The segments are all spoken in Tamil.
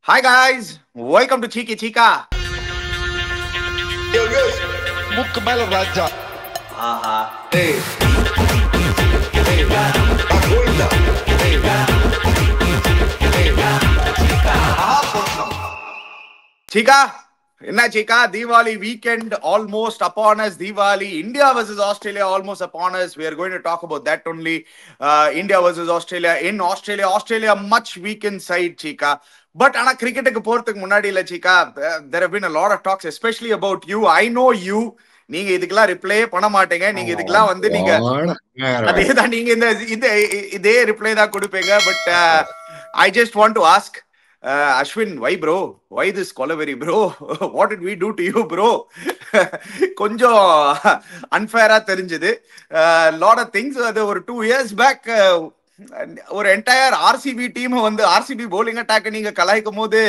Hi guys, welcome to Cheeky Chika. Mukk mela raja. Aha. Hey. Hey. Agoita. Hey. Chika, enna Chika, Diwali weekend almost upon us. Diwali, India versus Australia almost upon us. We are going to talk about that only. India versus Australia. In Australia, Australia much weakened side, Chika. But ana cricket போறதுக்கு முன்னாடி இல்ல Chika, there have been a lot of talks, especially about you. I know you. நீங்க இதுக்கெல்லாம் ரிப்ளையே பண்ண மாட்டீங்க. நீங்க இதுக்கெல்லாம் வந்து நீங்க அதேதான் நீங்க இந்த இதே ரிப்ளை தான் கொடுப்பீங்க. But I just want to ask, Ashwin, why bro? Why this Kolaveri bro? What did we do to you bro? கொஞ்சம் அன்ஃபேரா தெரிஞ்சது. Lot of things. அது ஒரு 2 years back ஒரு என்டையர் ஆர்சிபி டீம் வந்து ஆர்சிபி போலிங் அட்டாக் நீங்க கலாய்க்கும் போது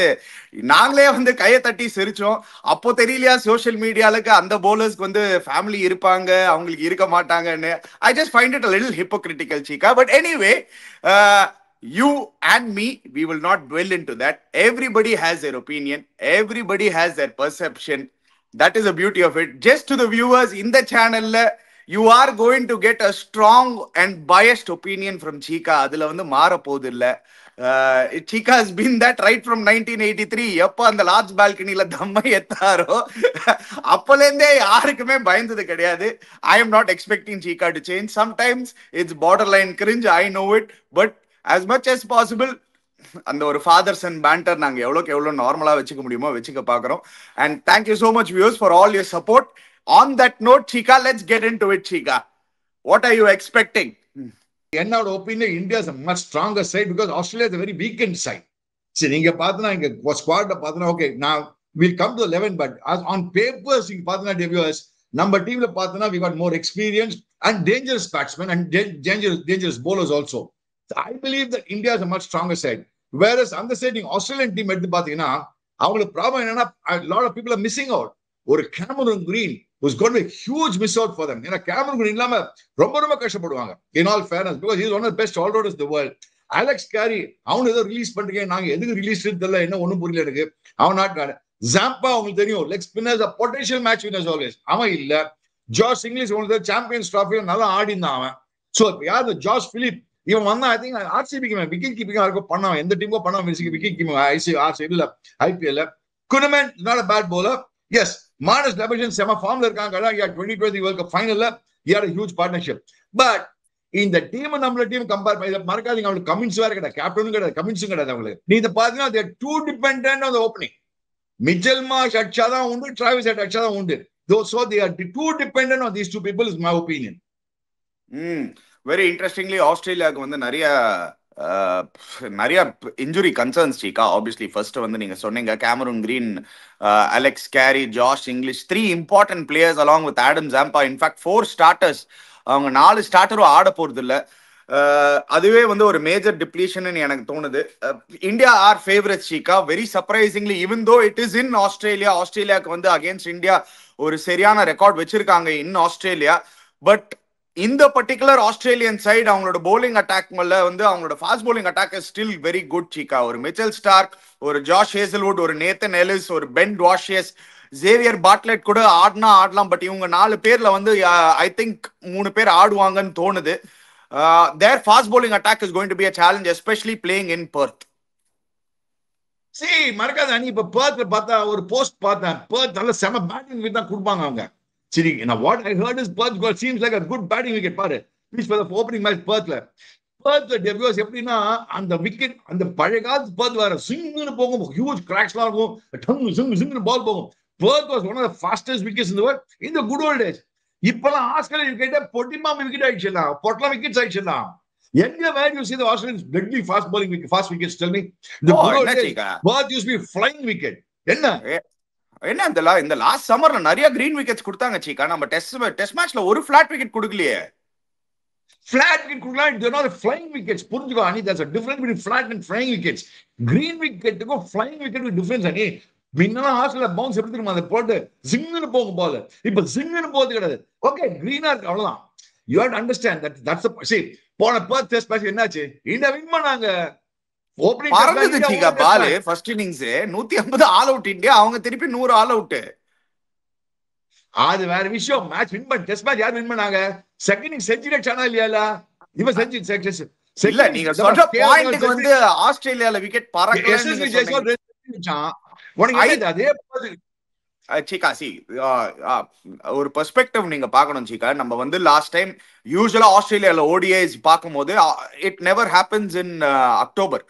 நாங்களே வந்து கையை தட்டி சிரிச்சோம். அப்போ தெரியலையா சோசியல் மீடியாலுக்கு அந்த போலர்ஸ்க்கு வந்து ஃபேமிலி இருப்பாங்க, அவங்களுக்கு இருக்க மாட்டாங்கன்னு. I just find it a little hypocritical, Chika. But anyway, you and me, we will not dwell into that. Everybody has their opinion. Everybody has their perception. That is the beauty of it. Just to the viewers in the channel, you are going to get a strong and biased opinion from Chika. Adula vandu maara podilla. Chika has been that right from 1983. எப்ப அந்த லார்ஜ் பால்கனில தம்மை எத்தாரோ அப்பலேருந்தே யாருக்குமே பயந்தது கிடையாது. I am not expecting Chika to change. Sometimes it's borderline cringe, I know it. But as much as possible, அந்த ஒரு ஃபாதர் சன் பேண்டர் நாங்க எவ்வளவு நார்மலா வச்சுக்க முடியுமோ வச்சுக்க பாக்குறோம். And thank you so much viewers for all your support. On that note, Chika, let's get into it, Chika. What are you expecting? என்னோட opinion India is a much stronger side because Australia is a very weakened side. சரி நீங்க பார்த்தனா இங்க ஸ்குவாட்ல பார்த்தனா okay now we'll come to the 11 but as on papers நீங்க பார்த்தனா viewers நம்ம டீம்ல பார்த்தனா we got more experienced and dangerous batsmen and dangerous bowlers also. So I believe that India is a much stronger side. Whereas on the side Australian team எடுத்து பாத்தீங்கன்னா அவங்களுக்கு ப்ராப்ளம் என்னன்னா a lot of people are missing out. ஒரு Cameron Green was going to be a huge miss out for them. ஏன்னா Cameron Green இல்லாம ரொம்ப கஷ்டப்படுவாங்க. In all fairness, because he is one of the best all-rounders in the world. Alex Carey அவன் ஏதோ ரிலீஸ் பண்றீங்க, நாங்க எதுக்கு ரிலீஸ் தெரியல, என்ன ஒண்ணும் புரியல எனக்கு. அவன் நாட் Zampa உங்களுக்கு தெரியும், leg spinners a potential match winners always. அவன் இல்ல. ஜார்ஜ் இங்கிலீஷ் உங்களுக்கு சாம்பியன்ஸ் ட்ராஃபில நல்லா ஆடினான் அவன். சோ யார் ஜார்ஜ் பிலிப் இவன் வந்தா ஐ திங்க் ஆர்சிபிக்கு விக்கெட் கீப்பிங்கா இருக்கும் பண்ணான், எந்த டீமுக்கோ பண்ணான் விக்கெட் கீப்பிங் ஆர்சிபி இல்ல IPL. குனமன் not a bad bowler. Yes, Marnus Labuschagne semi form la irukanga. He had 2020 World Cup final la he had a huge partnership. But in the team நம்மள டீம் கம்பேர் பண்ணி மறக்காதீங்க, அவங்களுக்கு கமின்ஸ் வேற கிடையாது, கேப்டனும் கிடையாது, கமின்ஸும் கிடையாது அவங்களுக்கு. நீ இத பாத்தீங்கன்னா they are too dependent on the opening. Mitchell Marsh அடிச்சாதான் உண்டு, டிராவிஸ் ஹெட் அடிச்சாதான் உண்டு. So they are too dependent on these two people is my opinion. Very interestingly, ஆஸ்திரேலியாவுக்கு வந்து நிறைய injury concerns Chika. Obviously first வந்து நீங்க சொன்னீங்க Cameron Green, Alex Carey, Josh Inglis, 3 important players along with Adam Zampa. In fact 4 starters. அவங்க 4 ஸ்டார்டரும் ஆட போறது இல்ல. அதுவே வந்து ஒரு மேஜர் டிப்ளீஷன் எனக்கு தோணுது. India are favourites Chika. Very surprisingly even though it is in Australia, ஆஸ்திரேலியாவுக்கு வந்து அகேன்ஸ்ட் இந்தியா ஒரு சரியான ரெக்கார்ட் வச்சிருக்காங்க இன் ஆஸ்திரேலியா. பட் இந்த பர்டிகுலர் ஆஸ்திரேலியன் சைடு அவங்களோட போலிங் அட்டாக் மேல வந்து அவங்களோட fast bowling attack is still very good Chika. ஒரு மிச்சல் ஸ்டார்க், ஒரு ஜாஷ் ஹேசல்வுட், ஒரு நேத்தன் எலிஸ், ஒரு பென் வாஷியஸ், ஜேவியர் பாட்லெட் கூட ஆடலாம். பட் இவங்க 4 பேர்ல வந்து ஐ திங்க் 3 பேர் ஆடுவாங்கன்னு தோணுது. their fast bowling attack is going to be a challenge, especially playing in Perth. See, மறக்காத நீ இப்ப Perthல பார்த்தா ஒரு போஸ்ட் பார்த்தேன், Perth நல்ல செம பேட்டிங் வித் தான் கொடுப்பாங்க அவங்க. சரி, now what I heard is Perth got seems like a good batting wicket பாரு. Please for the opening match Perthல debuts எப்படின்னா அந்த விக்கெட் அந்த பழைய காலத்து Perth வேற சிங்னு போகும், huge cracks-லாம் இருக்கும், சிங்னு பால் போகும். Perth was one of the fastest wickets in the world in the good old days. இப்பலாம் ஆஸ்திரேலியா விக்கெட்ட பொட்டிமாம விக்கெட் ஆயிடுச்சுலாம், பொட்டலாம் விக்கெட்ஸ் ஆயிடுச்சுலாம். Where you see the Australians deadly fast bowling fast wickets, tell me. The good old days Perth used to be flying wicket. என்ன இந்த லாஸ்ட் சம்மர்ல நிறைய கிரீன் விக்கெட்ஸ் கொடுத்தாங்க Chika. நம்ம டெஸ்ட் மேட்ச்ல ஒரு ஃபிளாட் விக்கெட் கொடுக்கலையே. Flat wicket கொடுக்கலாம், they're not flying wickets. புரிஞ்சுக்கோ அனி, there's a difference between flat and flying wickets. Green wicket க்கு flying wicket க்கு difference அனி. மின்னல ஆஸ்திரேலியா பவுன்ஸ் எப்படி தெரியுமா, அந்த போட்டு ஜிங்னு போகும் பால், இப்ப ஜிங்னு போறது கிடையாது. ஓகே கிரீனா இருக்கு அவ்வளவுதான். You have to understand that that's the see போன Perth test match என்னாச்சு, இந்த வின் பண்ணாங்க. ஓப்பனிங் பறந்தது சீக்கா பால் first innings 150 all out India, அவங்க திருப்பி 100 ஆல் அவுட். அது வேற விஷயம். மேட்ச் வின் பண்ண டெஸ்ட் மேட்ச் யார் வின் பண்ணாங்க? செகண்ட் இன்னிங் செஞ்சுரி அடிச்சானா இல்லையா? இவன் செஞ்சுரி இல்ல நீங்க சொல்ற பாயிண்ட்க்கு வந்து ஆஸ்திரேலியால விக்கெட் பறக்கலன்னு நீங்க சொன்னீங்க. உனக்கு அதே சீக்கா சி ஒரு பெர்ஸ்பெக்டிவ் நீங்க பார்க்கணும் சீக்கா. நம்ம வந்து லாஸ்ட் டைம் யூசுவலா ஆஸ்திரேலியால ஓடிஐஸ் பார்க்கும்போது it never happens in October.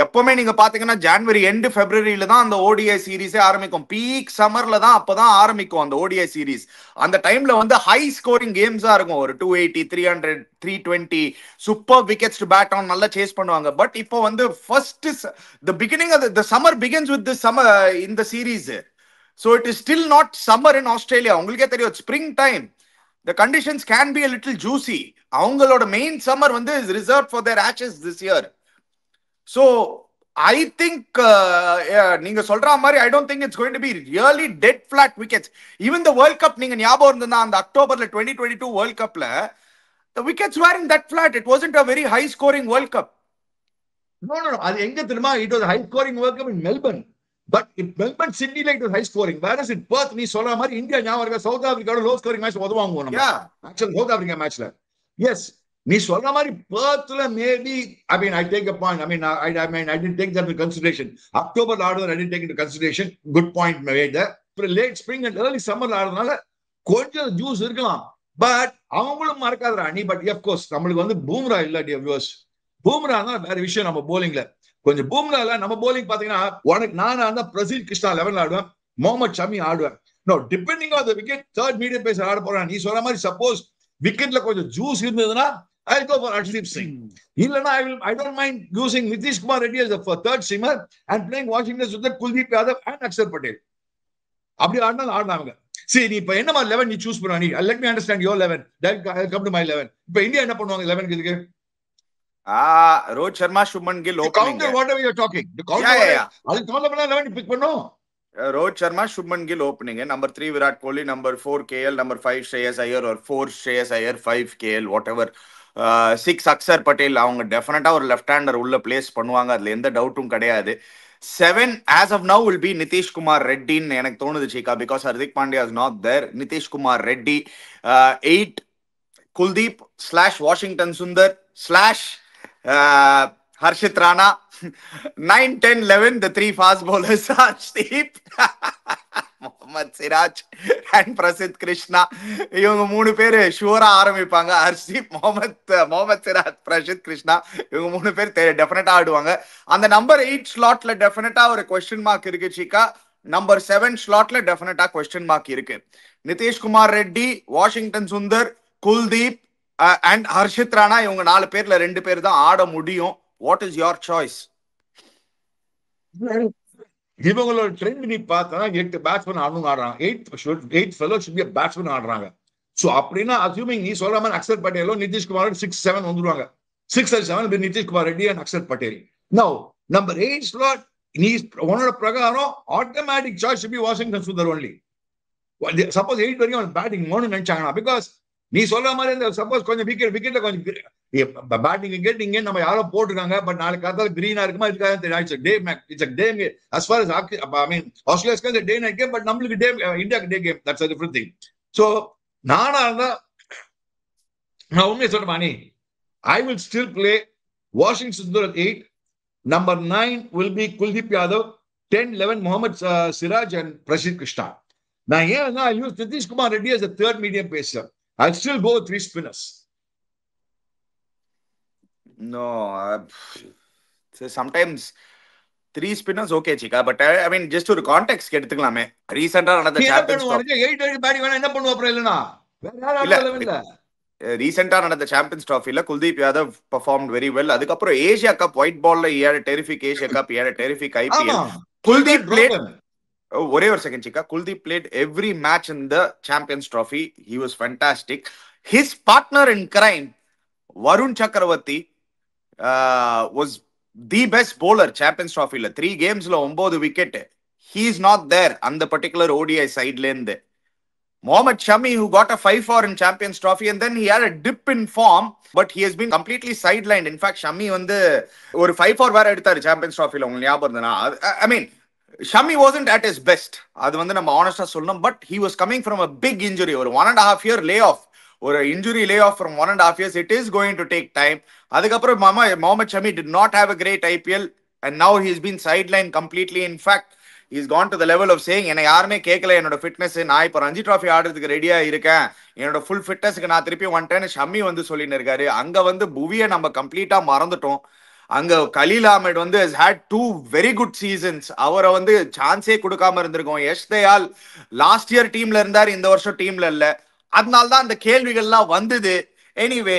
எப்பவுமே நீங்க பாத்தீங்கன்னா ஜனவரி எண்டு பிப்ரவரியில தான் அந்த ஓடிஐ சீரீஸே ஆரம்பிக்கும். பீக் சம்மர்ல தான் அப்பதான் ஆரம்பிக்கும் அந்த ஓடிஐ சீரீஸ். அந்த டைம்ல வந்து ஹை ஸ்கோரிங் கேம்ஸா இருக்கும். ஒரு 280, 300, 320 super wickets to bat on நல்லா சேஸ் பண்ணுவாங்க. பட் இப்போ வந்து first the beginning of the summer begins with the summer இந்த series. So it is still not summer in Australia. உங்களுக்கே தெரியும் spring time. The conditions can be a little juicy. அவங்களோட main summer வந்து is reserved for their Ashes this year. So I think நீங்க சொல்ற மாதிரி I don't think it's going to be really dead flat wickets. Even the World Cup நீங்க ஞாபகம் இருந்ததா அந்த அக்டோபர்ல 2022 World Cupல the wickets weren't that flat. It wasn't a very high scoring World Cup. No. அது எங்க தெரியுமா? It was a high scoring World Cup in Melbourne. But if Melbourne, Sydney like the high scoring, whereas in Perth, நீ சொல்ற மாதிரி இந்தியா ஞாபகம் இருக்கா? சவுத் ஆப்பிரிக்காவோட லோ ஸ்கோரிங் மேட்ச் உதவாங்க நம்ம. ஆக்சுவலி சவுத் ஆப்பிரிக்கா மேட்ச்ல எஸ் நீ சொல்ற மாதிரி பெர்த்ல maybe I take a point. I didn't take that into consideration. October ஆடுறது I didn't take into consideration. Good point made there. Late spring and early சம்மர்ல ஆடுறதுனால கொஞ்சம் ஜூஸ் இருக்கலாம். பட் அவங்களும் மறக்காதரா நீ. பட் ஆஃப் கோர்ஸ் நம்மளுக்கு வந்து பூம்ரா இல்ல டியர் வியூவர்ஸ். பூம்ரா தான் வேற விஷயம். நம்ம போலிங்ல கொஞ்சம் பூம்ரால நம்ம போலிங் பாத்தீங்கன்னா உனக்கு நான் பிரசில் கிருஷ்ணா 11 ஆடுவேன், முகமது ஷமி ஆடுவேன். No depending on the wicket third medium pace ஆட போறான். நீ சொல்ற மாதிரி சப்போஸ் விக்கெட்ல கொஞ்சம் ஜூஸ் இருந்ததுன்னா I go for Arshdeep Singh. இல்லனா I don't mind using Nitish Kumar Reddy as a third seamer and playing Washington Sundar, Kuldeep Yadav and Akshar Patel. அப்படி ஆடுனாங்க. சரி நீ இப்ப என்ன மாதிரி 11 நீ சூஸ் பண்ணா? நீ let me understand your 11. Then I'll come to my 11. இப்ப இந்தியா என்ன பண்ணுவாங்க 11 க்கு? Rohit Sharma, Shubman Gill opening. Counter whatever you're talking. The counter அது கவுண்டர் பண்ணா 11 பிக் பண்ணோம். Rohit Sharma, Shubman Gill opening. Number 3 Virat Kohli, number 4 KL, number 5 Shreyas Iyer or 4 Shreyas Iyer, 5 KL whatever. 6 Axar Patel. அவங்க டெஃபினட்டா ஒரு லெஃப்ட் ஹேண்டர் உள்ள பிளேஸ் பண்ணுவாங்க, அதுல எந்த டவுட்டும் கிடையாது. 7 as of now will be Nitish Kumar ரெட்டின்னு எனக்கு தோணுது Cheeka, because Hardik Pandya is not there. Nitish Kumar Reddy. 8 Kuldeep / Washington Sundar / Harshit Rana. 9, 10, 11 the 3 fast bowlers Arshdeep, Mohammed Siraj and Prasidh Krishna. இவங்க 3 பேர் ஷூரா ஆரம்பிப்பாங்க. ஹர்ஷீப், முகமது சிராஜ், பிரசித் கிருஷ்ணா இவங்க 3 பேர் டெஃபினட்டா ஆடுவாங்க. அந்த நம்பர் 8 ஸ்லாட்ல டெஃபினட்டா ஒரு क्वेश्चन மார்க் இருக்கு சீக்கா. நம்பர் 7 ஸ்லாட்ல டெஃபினட்டா क्वेश्चन மார்க் இருக்கு. நிதிஷ் குமார் ரெட்டி, வாஷிங்டன் சுந்தர், குல்தீப் அண்ட் ஹர்ஷித் ராணா இவங்க 4 பேர்ல 2 பேர் தான் ஆட முடியும். What is your choice? இவங்களோட ட்ரெண்ட் நீ பார்த்தா 8 பேட்ஸ்மேன் ஆடுறாங்க. 8 fellow should be a batsman ஆடுறாங்க. சோ அப்படினா அஸ்யூமிங் நீ சொல்ற மாதிரி அக்ஷர் பட்டேலோ நிதிஷ் குமார் 6, 7 வந்துருவாங்க. 6 or 7 be Nitish Kumar Reddy and Axar Patel. Now number 8 slot நீ உன்னோட பிரகாரம் automatic choice should be Washington Sundar only. Suppose 8 வரைக்கும் அவன் பேட்டிங் போகணும்னு நினைச்சாங்கன்னா, பிகாஸ் நீ சொல்ற மாதிரி இந்த சப்போஸ் கொஞ்சம் விக்கெட்ல கொஞ்சம் பேட்டிங் விக்கெட் இங்க நம்ம யாரோ போட்டுருக்காங்க. பட் நாளைக்கு காத்தால கிரீனா இருக்குமா இருக்காது தெரியும். as far as ஆஸ்திரேலியாஸ்க்கு டே நைட் கேம், பட் நம்மளுக்கு டே, இந்தியாவுக்கு day game. That's a different thing. So நானா இருந்தா நான் உண்மையை சொல்றேன் நீ I will still play Washington Sundar at 8. Number 9 will be Kuldeep Yadav. 10, 11 Mohammad Siraj and Prasidh Krishna. நான் ஏன் I use Nitish Kumar Reddy as a third medium pacer. I'll still go with 3 spinners. No, sometimes 3 spinners okay chika, but I mean just ஒரு கான்டெக்ஸ்ட் எடுத்துக்கலாமே. ரீசன்ட்டா நடந்த சாம்பியன்ஸ் ட்ராஃபி 8 பேட்டிங் வேணா என்ன பண்ணுவா அப்புறம் இல்லனா வேற யாரும் இல்ல. ரீசெண்டா நடந்த சாம்பியன்ஸ் ட்ராஃபில Kuldeep Yadav performed very well. அதுக்கப்புறம் ஏசியா கப் ஒயிட் பால்ல ஏட டெரிஃபிக் ஏசியா கப் ஏட டெரிஃபிக் ஐபிஎல். குல்தீப் பிளேட் ஒரே ஒரு second Cheeka. Kuldeep played every match in the Champions Trophy. He was fantastic. His partner in crime, Varun Chakravarti, was the best bowler Champions Trophy. 3 games la 9 wicket. He is not there on the particular ODI side la. Mohammad Shami, who got a 5-4 in Champions Trophy, and then he had a dip in form, but he has been completely sidelined. In fact, Shami வந்து ஒரு 5-4 வேற எடுத்தாரு சாம்பியன்ஸ் ட்ராஃபில, உங்களுக்கு ஞாபகம் இருந்தனா? I mean, Shami wasn't at his best. அது வந்து நம்ம ஆனஸ்டா சொல்லணும். But he was coming from a big injury, ஒரு 1.5 year layoff. ஒரு injury layoff from 1.5 years. It is going to take time. அதுக்கப்புறம் Mohammad Shami did not have a great IPL, and now he's been sidelined completely. In fact, he's gone to the level of saying, என்னை யாருமே கேட்கல என்னோட ஃபிட்னஸ், நான் இப்போ ரஞ்சி ட்ராஃபி ஆடுறதுக்கு ரெடியா இருக்கேன், என்னோட ஃபுல் ஃபிட்னஸ்க்கு நான் திருப்பி வந்துட்டேன்னு ஷம்மி வந்து சொல்லின்னு இருக்காரு. அங்க வந்து புவியை நம்ம கம்ப்ளீட்டா மறந்துட்டோம். அங்க கலீல் அஹ்மத் வந்து has had 2 very good seasons. அவரை வந்து சான்ஸே கொடுக்காம இருந்திருக்கோம். யஷ் தயால் லாஸ்ட் இயர் டீம்ல இருந்தாரு, இந்த வருஷம் டீம்ல இல்ல. அதனால்தான் அந்த கேள்விகள்லாம் வந்தது. Anyway,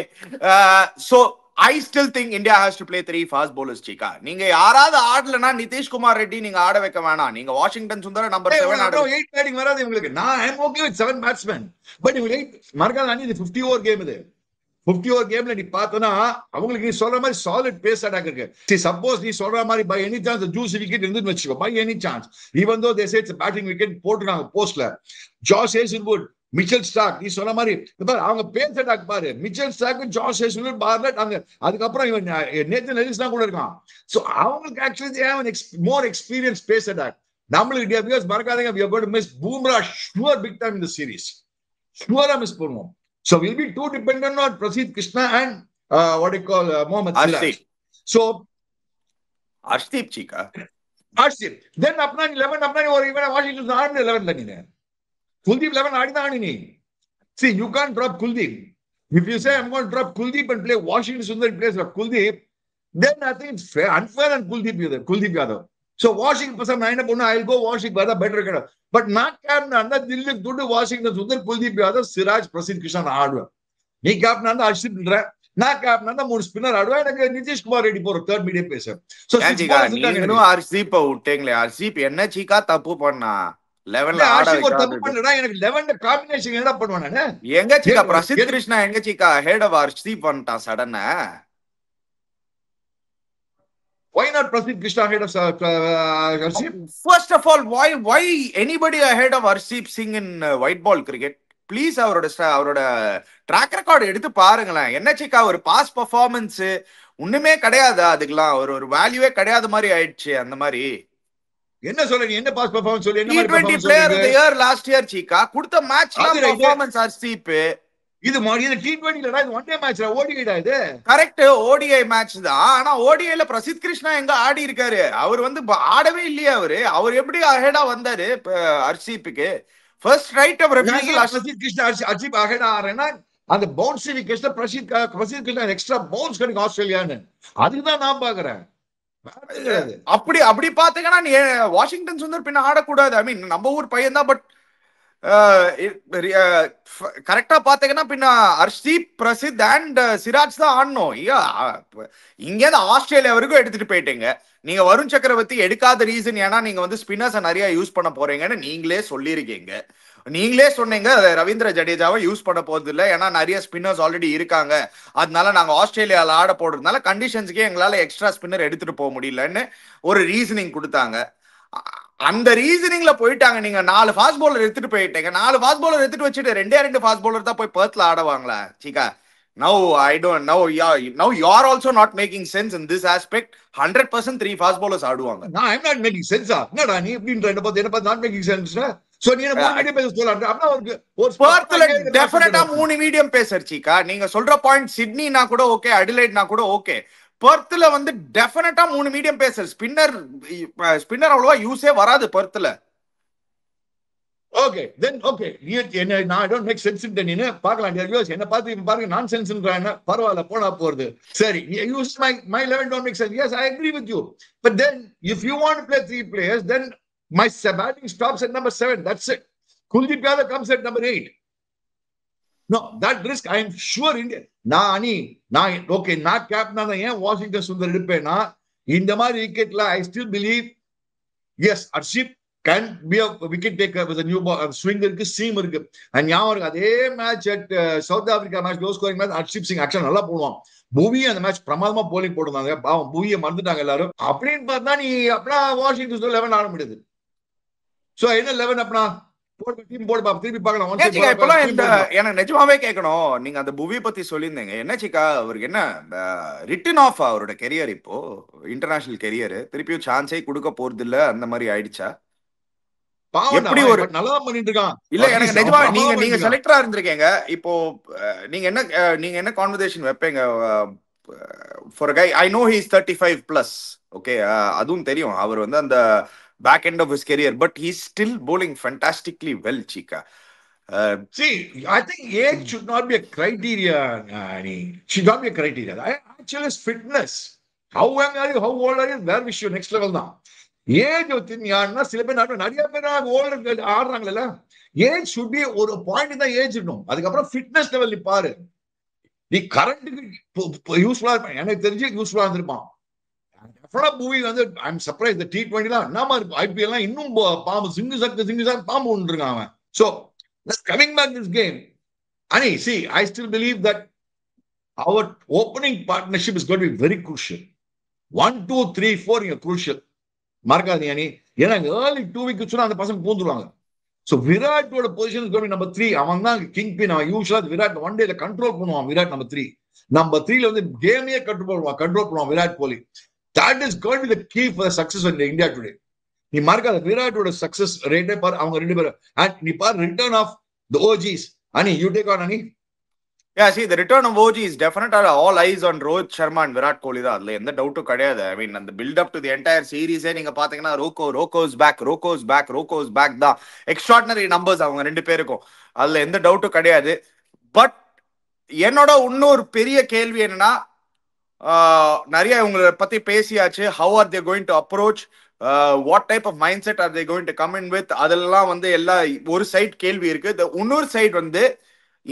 so I still think India has to play 3 fast bowlers, Chika. நீங்க யாராவது ஆடலனா நிதிஷ் குமார் ரெட்டி நீங்க ஆட வைக்க வேணாம். நீங்க வாஷிங்டன் சுந்தர் நம்பர் 7 ஆட 8 பேட்டிங் வராது உங்களுக்கு. நான் ஐ அம் ஓகே வித் 7 பேட்ஸ்மேன். பட் இவங்க 8 மர்கால் அணி இது 50 ஓவர் கேம் இது. 50 ஓவர் கேம்ல நீ பார்த்தனா அவங்களுக்கு நீ சொல்ற மாதிரி சாலிட் பேஸ் அட்டாக் இருக்கு. See, suppose நீ சொல்ற மாதிரி by any chance the juice wicket இருந்துன்னு வெச்சுக்கோ, by any chance, even though they say it's a batting wicket போட்டுறாங்க போஸ்ட்ல, ஜாஸ் ஹேசல்வுட், மிச்சல் ஸ்டார்க், நீ சொன்ன மாதிரி அவங்க பேஸ் அட்டாக் பாரு, மிச்சல் ஸ்டார்க், ஜாஸ் ஹேசல்வுட், பார்லட், அங்க அதுக்கப்புறம் இவன் நேத்தன் எலிஸ் தான் கூட இருக்கான். சோ அவங்களுக்கு actually they have an more experienced pace attack. நம்மளுக்கு டேபியஸ் மறக்காதீங்க, we are going to miss Bumrah sure big time in the series. Sure miss பண்ணுவோம். So we'll be too dependent on Prasidh Krishna and what do you call Mohammad Siraj. So Arshdeep, Chika. Arshdeep. Then apna 11 apna or even Washington aadne 11 lani ne. Kuldeep 11 aadna aani ni. See, you can't drop Kuldeep. If you say I'm going to drop Kuldeep and play Washington Sundar in place of Kuldeep, then I think it's fair, unfair on Kuldeep Yadav. So Washington person nine up, I'll go Washington better. But not captain Delhi to Washington Sundar, Kuldeep Yadav, Siraj, Prasidh Krishna aadwa. Nee captain Arshdeep ndra. Na captain mood spinner aadwa and Nitish Kumar ready for a third medium pacer. So நீங்களும் Arshdeep விட்டீங்களே. Arshdeep என்ன Chika தப்பு பண்ணா? 11ல ஆட வைக்காதடா. எனக்கு 11 காம்பினேஷன் என்ன பண்ணுவானே? எங்க Chika பிரசித் கிருஷ்ணா எங்க Chika head of Arshdeep பண்ணிட்டான் சடனா? Why not Prasidh Krishna ahead of Arshdeep? First of all, why anybody ahead of Arshdeep Singh in white ball cricket? Please அவரோட ட்ராக் ரெக்கார்ட் எடுத்து பாருங்களேன். என்ன Chika ஒரு பாஸ் பெர்ஃபார்மன்ஸ் ஒண்ணுமே கிடையாது, அதுக்கெல்லாம் ஒரு வேல்யூவே கிடையாது மாதிரி ஆயிடுச்சு. அந்த மாதிரி என்ன சொல்ற நீ? என்ன பாஸ் பெர்ஃபார்மன்ஸ் சொல்லு? என்ன மாதிரி T20 player of the year last year Chika கொடுத்த மேட்ச்ல பெர்ஃபார்மன்ஸ் Arshdeep. இது T20 இல்லடா, இது ஒன் டே மேட்ச்டா, ODI டா இது. கரெக்ட், ODI மேட்ச் தான். ஆனா ODIல பிரசித் கிருஷ்ணா எங்க ஆடி இருக்காரு? அவர் வந்து ஆடவே இல்லையா? அவர் எப்படி அஹெடா வந்தாரு Arshdeepக்கு? First right off refusal Prasidh Krishna Arshdeep அஹெடா ஆறேனா அந்த பவுன்ஸ் விக்கெட்ல பிரசித் கிருஷ்ணா எக்ஸ்ட்ரா பவுன்ஸ் கிடைக்கும் ஆஸ்திரேலியான்னு. அதுக்கு தான் நான் பாக்குறேன். அப்படி பாத்தீங்கன்னா நீ வாஷிங்டன் சுந்தர் பின்ன ஆடக்கூடாது. ஐ மீன் நம்ம ஊர் பையன் தான், பட் கரெக்டா பாத்தீங்கன்னா பின்ன Arshdeep, பிரசித் அண்ட் சிராஜ் தான் ஆடணும். இங்க இருந்து ஆஸ்திரேலியா வரைக்கும் எடுத்துட்டு போயிட்டீங்க. நீங்க வருண் சக்கரவர்த்தி எடுக்காத ரீசன் ஏன்னா நீங்க வந்து ஸ்பின்னர்ஸை நிறைய யூஸ் பண்ண போறீங்கன்னு நீங்களே சொல்லியிருக்கீங்க. நீங்களே சொன்னீங்க ரவீந்திர ஜடேஜாவை யூஸ் பண்ண போறது இல்லை, ஏன்னா நிறைய ஸ்பின்னர்ஸ் ஆல்ரெடி இருக்காங்க, அதனால நாங்க ஆஸ்திரேலியாவில் ஆட போடுறதுனால கண்டிஷன்ஸ்க்கே எங்களால எக்ஸ்ட்ரா ஸ்பின்னர் எடுத்துட்டு போக முடியலன்னு ஒரு ரீசனிங் கொடுத்தாங்க. அந்த ரீசனிங்ல போயிட்டாங்க. நீங்க 4 ஃபாஸ்ட் பவுலர் எடுத்துட்டு போயிட்டீங்க. 4 ஃபாஸ்ட் பவுலர் எடுத்துட்டு வச்சுட்டு 2 ஃபாஸ்ட் பவுலர் தான் போய் பெர்த்ல ஆடுவாங்களா Chika? Now I don't know. Now you are also not making sense in this aspect. 100% 3 fast bowlers ஆடுவாங்க. No, I'm not making sense. என்னடா நீ இப்படின்ற என்ன பார்த்து not making sense. So நீ என்ன மீடியம் பேச சொல்லலாம். அப்பனா ஒரு பெர்த்ல டெஃபினட்டா 3 மீடியம் பேசர் Chika. நீங்க சொல்ற பாயிண்ட் சிட்னினா கூட ஓகே, அடிலைட்னா கூட ஓகே. பெர்த்ல வந்து டெஃபினட்டா 3 மீடியம் பேசர். ஸ்பின்னர் அவ்வளவா யூஸே வராது பெர்த்ல. Okay, then okay. I don't make sense in நீ பார்க்கலாம். என்ன பார்த்து இப்ப பாருங்க நான்சென்ஸ்ன்றானே. பரவாயில்ல போனா போறது. சரி, you use my 11 don't make sense. Yes, I agree with you. But then if you want to play 3 players, then my batting stops at number 7. That's it. Kuldeep Yadav comes at number 8. No, that risk I am sure India. Okay, not captain தான் ஏன் வாஷிங்டன் சுந்தர் எடுப்பேனா இந்த மாதிரி விக்கெட்ல I still believe yes, Arshdeep can be a wicket taker with a new ball, swing இருக்கு, seam இருக்கு. And ஞாபகம் அதே match at south Africa match low scoring match Arshdeep Singh ஆக்சுவலா நல்லா போடுவான். பூவி அந்த மேட்ச் பிரமாதமா போலிங் போட்டுருந்தாங்க. பாவம் பூவியை மறந்துட்டாங்க எல்லாரும். அப்படின்னு பார்த்தா நீ அப்படின்னா வாஷிங்டன் 11 ஆட முடியாது. சோ என்ன 11 அப்படின்னா டீம் போடு பாப்பா, திருப்பி பார்க்கலாம். ஒன் ஏன் சைடு சிக்கா இப்பெல்லாம் டீம் இந்த போடலாம். எனக்கு நிஜமாவே கேட்கணும். நீங்க அந்த புவி பத்தி சொல்லியிருந்தீங்க. என்ன சிக்கா அவருக்கு என்ன ரிட்டன் ஆஃப் அவரோட கெரியர் இப்போ இன்டர்நேஷனல் கெரியர் திருப்பியும் சான்ஸே கொடுக்க போறது இல்ல அந்த மாதிரி ஆயிடுச்சா? பாவம்டா எப்படி அவன், ஒரு பட் நல்லா பண்ணிட்டு இருக்கான். இல்ல எனக்கு அட்லீஸ்ட் அவன் நிஜமா பிரமாதமா நீங்க பண்ணிட்டு நீங்க இருக்கான். செலக்டரா இருந்திருக்கீங்க இப்போ. நீங்க என்ன கான்வர்சேஷன் வைப்பீங்க for guy? I know he is 35 plus. Okay, அதுவும் தெரியும் அவர் வந்து அந்த back end of his career, but he still bowling fantastically well, Chika. See, I think age should not be a criteria. Should not be a criteria. Actually, is fitness. How young are you? How old are you? Where we should next level now. Age யாருன்னா சில பேர் நிறைய பேர் ஓல்டு ஆடுறாங்கல்ல. ஏஜ் should be ஒரு பாயிண்ட் தான் ஏஜ் இருக்கணும். அதுக்கப்புறம் ஃபிட்னஸ் லெவல் நீ பாரு. நீ கரண்ட்டுக்கு யூஸ்ஃபுல்லா இருப்பான். எனக்கு தெரிஞ்சு யூஸ்ஃபுல்லா இருந்திருப்பான். மூவி வந்து ஐம் சர்ப்ரைஸ் T20 நம்ம IPL இன்னும் பாம்பு சிங்கு சாக்கு பாம்பு ஒன்று அவன். So coming back this game, Ani, see, I still believe that our opening partnership is going to be very crucial. 1, 2, 3, 4 is crucial. Markadi Ani, early 2 weeks அந்த பசங்க பூந்துருவாங்க. So Virat position is going to be number 3. அவன் தான் kingpin. அவன் யூசுவலா விராட் ஒன் டேல கண்ட்ரோல் பண்ணுவான். விராட் number 3. Number 3 வந்து கேமையே கண்ட்ரோல் பண்ணுவான் Virat Kohli. That is going to be the key for the success in India today. நீ மார்க்காத விராட்டோட சக்சஸ் ரேட்டே பாரு, அவங்க ரெண்டு பேரும். அண்ட் நீ பாரு return of the OGs. Ani, you take on Ani. Yeah, see, the return of OG is definitely all eyes on Rohit Sharma and Virat Kohli தான். அதுல எந்த டவுட்டும் கிடையாது. I mean, அந்த build up to the entire series நீங்க பாத்தீங்கன்னா Roko's back தான். Extraordinary numbers அவங்க ரெண்டு பேருக்கும். அதுல எந்த டவுட்டும் கிடையாது. பட் என்னோட இன்னொரு பெரிய கேள்வி என்னன்னா, நிறைய உங்களை பத்தி பேசியாச்சு. How are they going to approach? What type of mindset are they going to come in with? அதெல்லாம் வந்து எல்லா ஒரு சைட் கேள்வி இருக்கு. இன்னொரு சைட் வந்து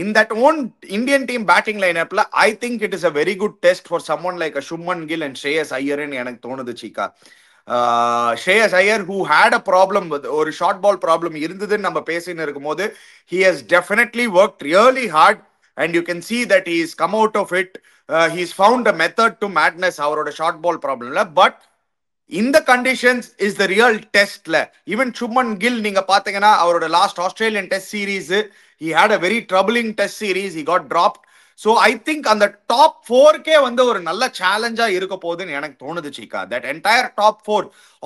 in that own Indian team batting lineup, I think it is a very good test for someone like a Shubman Gill and Shreyas Iyer in எனக்கு தோணுது Chika. Shreyas Iyer, who had a problem with ஒரு short ball problem இருந்ததுன்னு நம்ம பேசின்னு இருக்கும்போது, he has definitely worked really hard and you can see that he has come out of it. He's found a method to madness அவரோட short ball problem. But in the conditions is the real test. Even Shubman Gill நீங்க பாத்தீங்கன்னா அவரோட last Australian test series he had a very troubling test series. He got dropped. So I think அந்த டாப் 4 வந்து ஒரு நல்ல சேலஞ்சா இருக்க போகுதுன்னு எனக்கு தோணுது Chika. That entire top 4,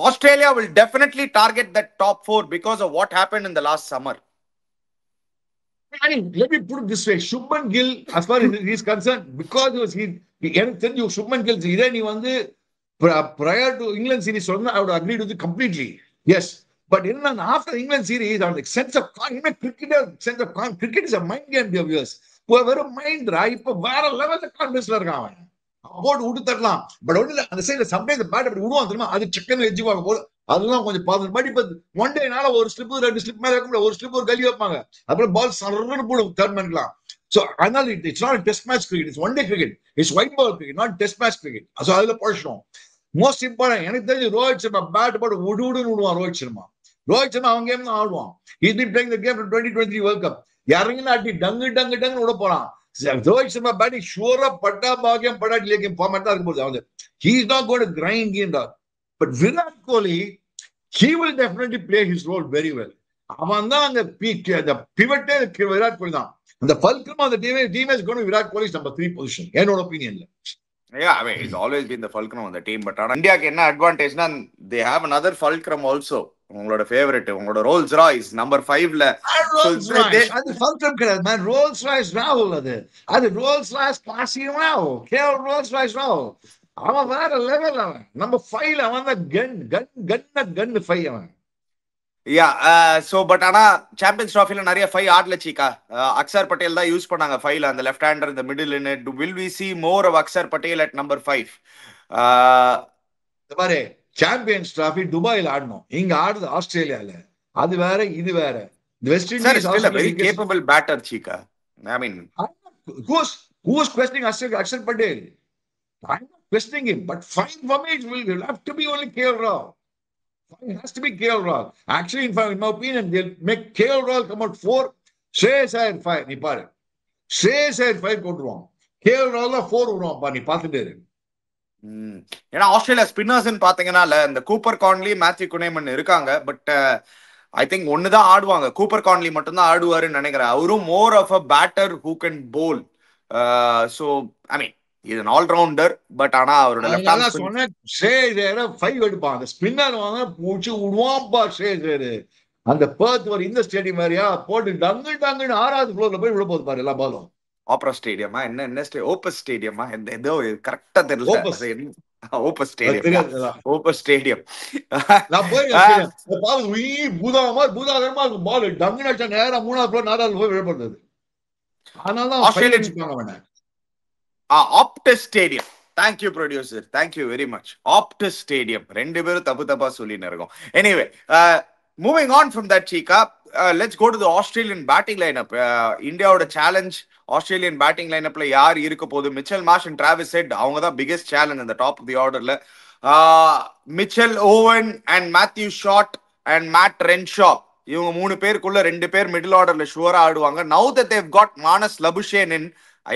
Australia will definitely target that top 4 because of what happened in the last summer. Ani, let me put it this way. Shubman Gill, as far as he is concerned, because he எனக்கு தெரிஞ்சு Shubman Gill இதே நீ வந்து prior to England series சொன்னா I would agree with it completely. Yes. But after England series, our sense of cricket is a mind game, dear viewers. Whoever mind, இப்ப வேற லெவல்ல கான்ஃபிடன்ஸ்ல இருக்கான் அவன். போட்டு விட்டு தரலாம். பட் ஒண்ணு அந்த சைடுல சம்டைம்ஸ் பேட் அப்படி விடுவான் தெரியுமா, அது சிக்கன் எஜ்ஜி வாங்க போது அதெல்லாம் கொஞ்சம் பாத்து. பட் இப்ப ஒன் டேனால ஒரு ஸ்லிப் 2 ஸ்லிப் மேல வைக்க முடியாது. ஒரு ஸ்லிப் ஒரு கலி வைப்பாங்க. அப்புறம் பால் சர்ன்னு போடும் தேர்ட் மேன்லாம். So அதனால it's not test match cricket, it's one day cricket, it's white ball cricket, not test match cricket. So அதுல போயிடும். மோஸ்ட் இம்பார்ட்டன்ட் எனக்கு தெரிஞ்சு ரோஹித் சர்மா பேட் போட்டு விடுன்னு விடுவான். ரோஹித் சர்மா அவன் கேம் தான் ஆடுவான். He's been playing the game from 2023 World Cup. இறங்கினா அடி டங்கு விட போறான். ரோஹித் சர்மா பேட்டிங் ஷூரா பட்டா பாக்கியம் படாட்டி லேக்கியம் ஃபார்மேட் தான் இருக்க போகுது. அவன் he is not going to grind in that. But Virat Kohli, he will definitely play his role very well. அவன் தான் அங்க the pivot விராட் கோலி தான். அந்த fulcrum of the team is going to be Virat Kohli's number 3 position என்னோட ஒப்பீனியன்ல. Yeah, I mean, it's always been the fulcrum on the team. But Indiaக்கு என்ன அட்வான்டேஜ்னா, they have another fulcrum also. உங்களோட ஃபேவரட், உங்களோட ரோல்ஸ் ராய்ஸ் நம்பர் 5ல. அது fulcrum கிடையாது man. ரோல்ஸ் ராய்ஸ் ராகுல். அது ரோல்ஸ் ராய்ஸ் கிளாசி ராகுல். கேவல் ரோல்ஸ் ராய்ஸ் ராகுல். அவன் வேற லெவல். அவன் நம்பர் 5ல அவன் தான் கன் 5 அவன். சோ பட் ஆனா சாம்பியன்ஸ் டிராஃபில நிறைய 5 ஆடல Chika. அக்ஷர் பட்டேல் தான் யூஸ் பண்ணாங்க 5ல, அந்த லெஃப்ட் ஹேண்டர் இந்த middle in. Will we see more of Axar Patel at number 5? பாரு, சாம்பியன்ஸ் டிராஃபி துபாயில ஆடணும், இங்க ஆடுது ஆஸ்திரேலியால. அது வேற இது வேற. West Indies is still a very capable batter Chika. I mean, who's questioning Akshar Patel? I'm not questioning him, but 5 for me will have to be only KL Rahul. It has to be KL Rahul. Actually, in my opinion, they'll make KL Rahul come out 4, Shreyas Iyer 5. நீ பாரு, Shreyas Iyer 5 போட்டுருவான், KL Rahul 4 விடுவான். நீ பார்த்துட்டே இரு. ஏன்னா ஆஸ்திரேலியா ஸ்பின்னர்ஸ் பாத்தீங்கன்னா இந்த கூப்பர் கான்லி, மேத்யூ குனேமன் இருக்காங்க. பட் ஐ திங்க் ஒண்ணுதான் ஆடுவாங்க. கூப்பர் கான்லி மட்டும் தான் ஆடுவாருன்னு நினைக்கிறேன். அவரும் more of a batter who can bowl. So I mean இது ஆல்ரவுண்டர். பட் ஆனா அவரோட லெஃப்ட் ஆர்ம் ஸ்பின் சொன்னேன் ஷேர் 5 எடுப்பான். அந்த ஸ்பின்னர் வாங்க பூச்சி விடுவான்பா ஷேர். அந்த பர்த் ஒரு இந்த ஸ்டேடியம் வேறையா போட்டு டங்கு டங்குன்னு 6வது ஃப்ளோர்ல போய் விட போகுது பாரு எல்லா பாலும். ஆப்ரா ஸ்டேடியமா என்ன ஓப்பஸ் ஸ்டேடியமா ஏதோ கரெக்டா தெரியல. ஓப்பஸ் ஸ்டேடியம். ஓப்பஸ் ஸ்டேடியம். நான் போயிருக்கேன். பூதாகரமா இருக்கும் பால் டங்கு அடிச்சா நேரம் 3வது ஃப்ளோர் 4வது ஃப்ளோர் விழப்படுறது. அதனால Australian Optus stadium. Thank you producer, thank you very much. Optus stadium. 2 பேரும் தப்பா சொல்லின்னு இருக்கோம். Anyway, moving on from that Cheeka, let's go to the Australian batting lineup. இந்தியாவோட சேலஞ்ச் ஆஸ்திரேலியன் பேட்டிங் லைனப்ல யார் இருக்க போகுது? Mitchell Marsh and Travis Head, அவங்க தான் பிகெஸ்ட் சேலஞ்ச் அந்த டாப் ஆஃப் தி ஆர்டர்ல. Mitchell Owen and Matthew Short and Matt Renshaw, இவங்க 3 பேருக்குள்ள 2 பேர் மிடில் ஆர்டர்ல ஷுவரா ஆடுவாங்க. Now that they've got Marnus Labuschagne in,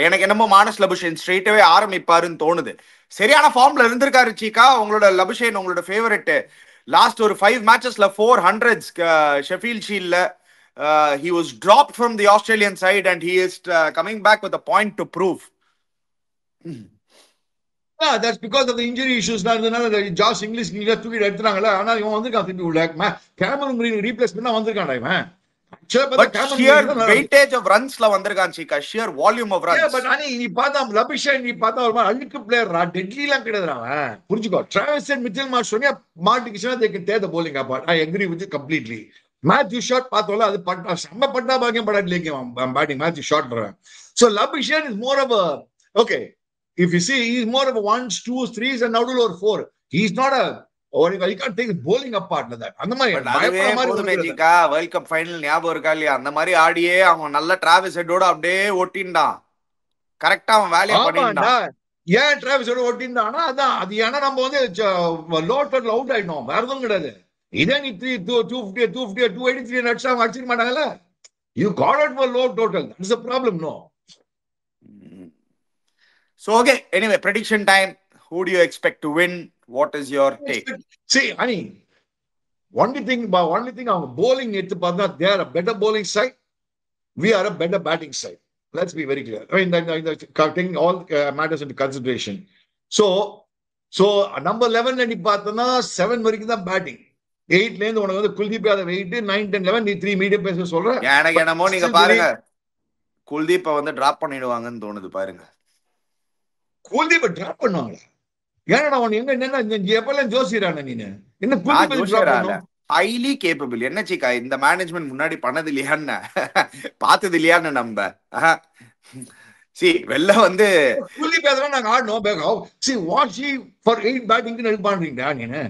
எனக்கு என்னமோ மானஸ் லபுஷேன் ஸ்ட்ரெயிட்டாவே ஆரம்பிப்பாருன்னு தோணுது. சரியான ஃபார்ம்ல இருந்திருக்காரு சீகா. உங்களோட லபுஷேன் உங்களோட ஃபேவரட். லாஸ்ட் ஒரு 5 மேட்சஸ்ல 400s ஷெஃபீல்ட் ஷீல்ட்ல. He was dropped from the Australian side and he is coming back with a point to prove. Yeah, that's because of the injury issues. Josh Inglis தூக்கிட்டு எடுத்துறாங்கல்ல. ஆனா இவன் வந்திருக்கான் திருப்பி உள்ள. கேமரன் கிரீன் ரீப்ளேஸ் பண்ணா வந்திருக்கான்டா இவன். But sheer weightage of runs la வந்திருக்கான் சீகா. sheer volume of runs. Yeah, but நீ பார்த்தா லபிஷன் நீ பார்த்தா ஒரு மாதிரி அழுக்கு பிளேயர் டெட்லி எல்லாம் கிடையாதுடா அவன். புரிஞ்சுக்கோ. டிராவிஸ் அண்ட் மிச்சல் மார்ஷ் சொன்னா மாட்டிக்கிச்சுனா they can tear the bowling apart. I agree with you completely. Matthew Short பார்த்தோம்ல, அது செம்ம பட்டா பாக்கியம் படாட்டிலேயே batting Matthew Short. So Labuschagne is more of a okay. If you see, he's more of a 1s, 2s, 3s and nowdul or 4. He's not a, or he can't take his bowling apart like that. அந்த மாதிரி மேஜிக்கா வேர்ல்ட் கப் ஃபைனல் ஞாபகம் இருக்கா இல்லையா? அந்த மாதிரி ஆடியே அவன் நல்ல டிராவிஸ் ஹெட்டோட அப்படியே ஒட்டின்டான். கரெக்டா அவன் வேலையை பண்ணிட்டான். ஏன் டிராவிஸ் ஹெட் ஒட்டின்டானா அதான் அது. ஏன்னா நம்ம வந்து லோ டோட்டல் அவுட் ஆயிட்டோம், வேற எதுவும் கிடையாது. இதே நீ 250 283 அடிச்சா அவங்க அடிச்சிக்க மாட்டாங்கல்ல. You got out for low total. That's the problem, no? So okay, anyway, prediction time. Who do you expect to win? What is your take? See, honey, only thing our bowling எடுத்து பார்த்தா they are a better bowling side. We are a better batting side. Let's be very clear. I mean, taking all matters into consideration. So number 11 நீ பார்த்தனா 7 வரைக்கும் தான் batting. 8ல இருந்து உனக்கு வந்து குல்தீப் யாதவ் 8, 9, 10, 11 நீ 3 மீடியம் பேச சொல்ற. எனக்கு என்னமோ நீங்க பாருங்க குல்தீப்பை வந்து டிராப் பண்ணிடுவாங்கன்னு தோணுது பாருங்க. குல்தீப்பை டிராப் பண்ணுவாங்களா? ஏன்னா அவன் என்ன எப்பெல்லாம் ஜோசியரான நீனு என்ன குல்தீப் ஹைலி கேப்பபிள். என்ன சீக்கா இந்த மேனேஜ்மெண்ட் முன்னாடி பண்ணது இல்லையான்னு பார்த்தது இல்லையான்னு நம்ம வெளில வந்து குல்தீப் யாதவ் நாங்க ஆடணும். See what he for 8 batting க்கு ஹெல்ப் பண்றீங்கடா நீனு.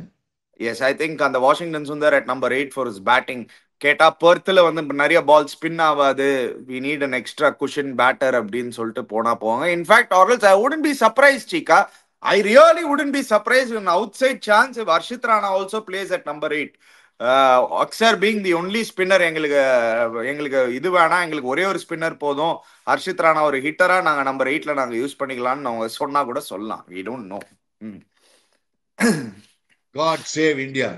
Yes, I think அந்த Washington Sundar at number 8 for his batting. கேட்டா பெர்த்ல வந்து நிறைய பால் ஸ்பின் ஆகாது, we need an extra cushion batter அப்படின்னு சொல்லிட்டு போவாங்க. இன்ஃபேக்ட் ஆர்எல்ஸ் I wouldn't be surprised Cheeka. I really wouldn't be surprised in an outside chance if Harshit Rana also plays at number 8. Aksar being the only spinner, எங்களுக்கு இது வேணா, எங்களுக்கு ஒரே ஒரு ஸ்பின்னர் போதும், ஹர்ஷித் ராணா ஒரு ஹிட்டரா நாங்க நம்பர் 8ல நாங்க யூஸ் பண்ணிக்கலாம்னு அவங்க சொன்னா கூட சொல்லலாம். we don't know. God save India.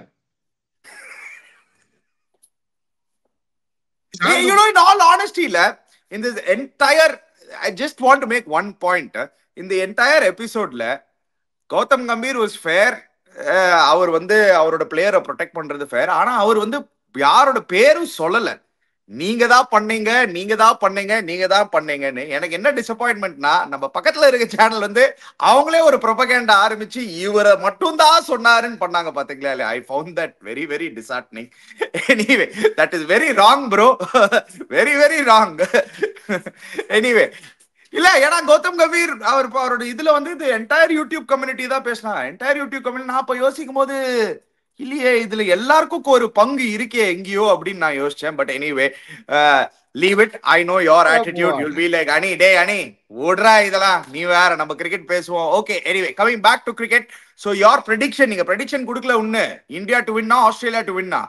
You know, in all honesty, in this entire, I just want to make one point. In the entire episode, Gautam Gambhir was fair. அவர் வந்து அவரோட பிளேயரை ப்ரொடெக்ட் பண்றது ஃபேர். ஆனா அவர் வந்து யாரோட பேரும் சொல்லல. நீங்க தான் பண்ணீங்கன்னு. எனக்கு என்ன டிசப்பாயின்மெண்ட்னா, நம்ம பக்கத்துல இருக்க சேனல் வந்து அவங்களே ஒரு ப்ரொபகேண்டா ஆரம்பிச்சு இவரை மட்டும் தான் சொன்னாருன்னு பண்ணாங்க பாத்தீங்களா? I found that very very disheartening. Anyway that is very wrong bro, very very wrong. Anyway இல்ல, ஏன்னா கௌதம் கம்பீர் அவரோட இதுல வந்து இது என்டையர் யூடியூப் கம்யூனிட்டி தான் பேசினா. என்டையர் யூடியூப் கம்யூனிட்டி நான் இப்ப யோசிக்கும் போது இல்லையே இதுல எல்லாருக்கும் ஒரு பங்கு இருக்கே எங்கேயோ அப்படின்னு நான் யோசிச்சேன். But anyway leave it. I know your attitude. You'll be like அனி ஓடுறா இதெல்லாம் நீ வேற, நம்ம கிரிக்கெட் பேசுவோம். Okay, anyway coming back to cricket. So your prediction. நீங்க ப்ரெடிக்ஷன் கொடுக்கல ஒண்ணு, இந்தியா டு வின்னா ஆஸ்திரேலியா டு வின்னா?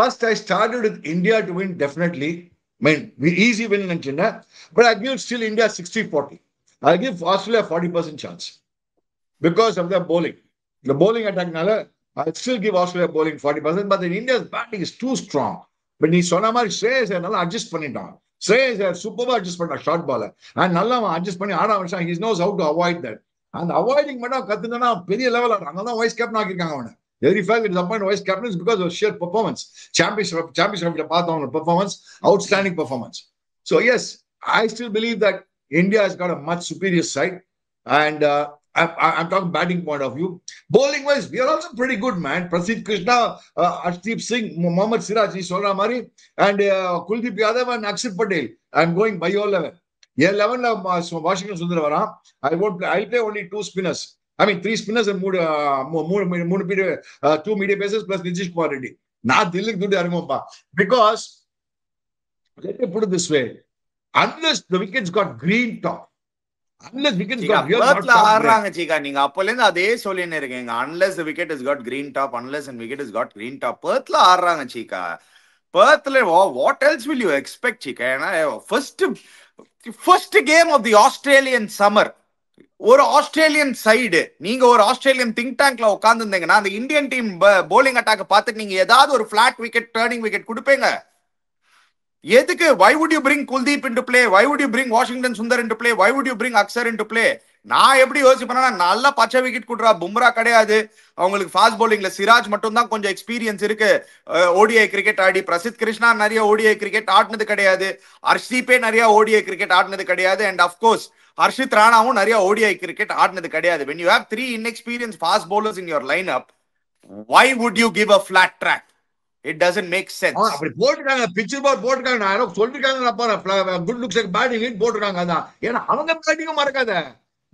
First I started with India to win definitely. I mean, we easy win in China, but I give still India 60-40. I give Australia 40% chance because of their bowling. The bowling attack nala I'll still give Australia bowling 40%, but then India's batting is too strong. But நீ சொன்ன மாதிரி ஸ்ரேயஸ் நல்லா அட்ஜஸ்ட் பண்ணிட்டான். ஸ்ரேயஸ் சூப்பரா அட்ஜஸ்ட் பண்ணான் ஷார்ட் பால. அண்ட் நல்லா அவன் அட்ஜஸ்ட் பண்ணி ஆட ஆரம்பிச்சான். He knows how to avoid that. அந்த அவாய்டிங் மட்டும் கத்துனா பெரிய லெவல் ஆடுறான். அங்கதான் வைஸ் கேப்டன் ஆக்கிருக்காங்க அவனை. Every fact it is appointed vice captain is because of sheer performance. Championship performance, outstanding performance. So yes, I still believe that India has got a much superior side. And I'm talking batting point of view. Bowling wise, we are also pretty good, man. Prasidh Krishna, Arshdeep Singh, Mohammad Siraj, Sola Mari, and Kuldeep Yadav and Akshar Patel. I'm going by your 11. Yeah, 11 Washington Sundaravara. I'll play only 2 spinners. I mean, 3 spinners and 2 medium pacers plus Nitish Kumar Reddy. Not dealing with the because let me put it this way: unless the wickets got green top, unless wickets got real hot top, நீங்க அப்பல இருந்து அதே சொல்லினே இருக்கீங்க. Unless the wicket has got green top, unless and wicket has got green top, Perthல ஆடுறாங்க சீக்கா. Perthல what else will you expect சீக்கா? ஏன்னா first game of the Australian summer. ஒரு ஆஸ்திரேலியன் சைடு நீங்க ஒரு ஆஸ்திரேலியன் திங்க் டேங்க்ல உட்கார்ந்து இருந்தீங்கன்னா அந்த இந்தியன் டீம் போலிங் அட்டாக் பார்த்துட்டு நீங்க ஏதாவது ஒரு பிளாட் விக்கெட் டர்னிங் விக்கெட் கொடுப்பீங்க. எதுக்கு? why would you bring Kuldeep into play? Why would you bring Washington Sundar into play? Why would you bring Akshar into play? நான் எப்படி யோசிப்பேன்னா நல்லா பச்சை விக்கெட் கொடுறா. பும்ரா கிடையாது அவங்களுக்கு ஃபாஸ்ட் பவுலிங்ல. சிராஜ் மட்டும் தான் கொஞ்சம் எக்ஸ்பீரியன்ஸ் இருக்கு. ஓடிஐ கிரிக்கெட் ஆடி. பிரசித் கிருஷ்ணா நிறைய ஓடிஐ கிரிக்கெட் ஆடினது கிடையாது. ஹர்ஷ்தீப்பே நிறைய ஓடிஐ கிரிக்கெட் ஆடினது கிடையாது. அண்ட் அப்கோர்ஸ் ஹர்ஷித் ராணாவும் நிறைய ஓடிஐ கிரிக்கெட் ஆடினது கிடையாது. when you have 3 inexperienced fast bowlers in your lineup, why would you give a flat track? It doesn't make sense. அப்படி போட்டுட்டாங்க பிச்சர் பால் போட்டுட்டாங்க. நான் சொல்லிருக்காங்க good looks like batting it போட்டுருக்காங்க. அதான் ஏன்னா அவங்க பேட்டிங்கும் மறக்காத.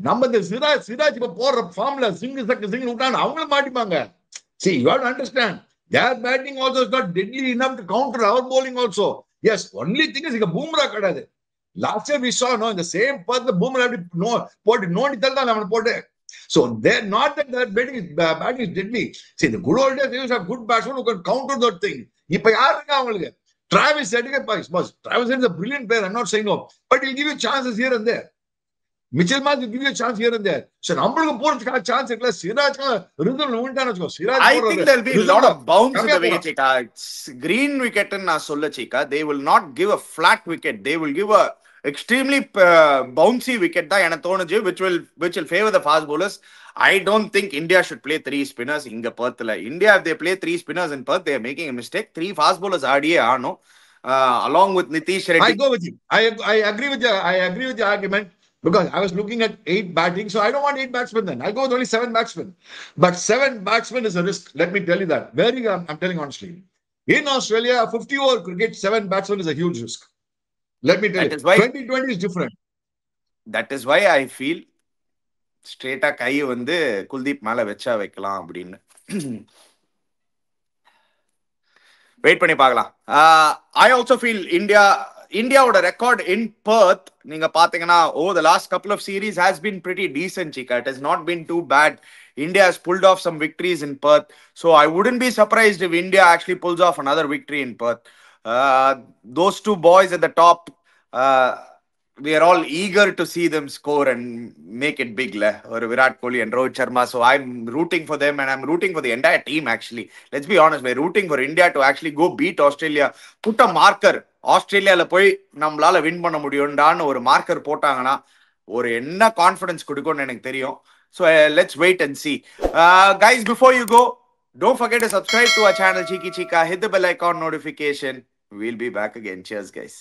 நம்ம இந்த சிராஜ் இப்ப போடுற ஃபார்ம்ல சிங் விட்டாங்க அவங்களும் மாட்டிப்பாங்க. See, you have to understand their batting also is not deadly enough to counter our bowling also. Yes, only thing is இங்க பூம்ரா கிடையாது. Last year we saw in the same path the Boomer போட்டு நோண்டி தள்ளிதான் அவனை போட்டு. So they're not that batting is deadly. See, the good old days they used to have good batsmen who can counter that thing. இப்ப யாரு இருக்கா அவங்களுக்கு? Travis Head is a brilliant player. I'm not saying no, but he'll give you chances here and there. Mitchell Marsh will give you a chance here and there. So நம்மளுக்கு போறதுக்கான சான்ஸ் இருக்குல்ல. சிராஜ்க்கு ரிதம் விட்டான்னு வச்சுக்கோ. Siraj I think there'll be a lot of bounce in the wicket chika. Green wicket நான் சொல்ல chika. They will not give a flat wicket. They will give a extremely bouncy wicket தான் எனக்கு தோணுச்சு, which will favor the fast bowlers. I don't think India should play 3 spinners இங்க Perthல. India, if they play 3 spinners in Perth, they are making a mistake. 3 fast bowlers ஆடியே ஆனோம். Along with Nitish Reddy. I go with you. I agree with your argument because I was looking at 8 batting, so I don't want 8 batsmen then. I go with only 7 batsmen. But 7 batsmen is a risk. Let me tell you that. I'm telling honestly. In Australia, 50-over cricket, 7 batsmen is a huge risk. Let me tell you, 2020 is different. That is why I feel straight-ஆ கை வந்து குல்தீப் மேல வெச்சா வைக்கலாம் அப்படின்னு வெயிட் பண்ணி பார்க்கலாம். I also feel Indiaவோட ரெக்கார்ட் இன் Perth நீங்க பாத்தீங்கன்னா the last couple of series has been pretty decent chika. It has not been too bad. India has pulled off some victories in Perth, so I wouldn't be surprised if India actually pulls off another victory in Perth. Those 2 boys at the top, we are all eager to see them score and make it big, or Virat Kohli and Rohit Sharma. So I'm rooting for them and I'm rooting for the entire team actually. Let's be honest, we're rooting for India to actually go beat Australia. Put a marker. ஆஸ்திரேலியால போய் நம்மளால வின் பண்ண முடியும்டான்னு ஒரு மார்க்கர் போட்டாங்கன்னா ஒரு என்ன கான்ஃபிடன்ஸ் கொடுக்கும்னு எனக்கு தெரியும். So let's wait and see. Guys, before you go, don't forget to subscribe to our channel Cheeky Chika. Hit the bell icon notification. We'll be back again. Cheers, guys.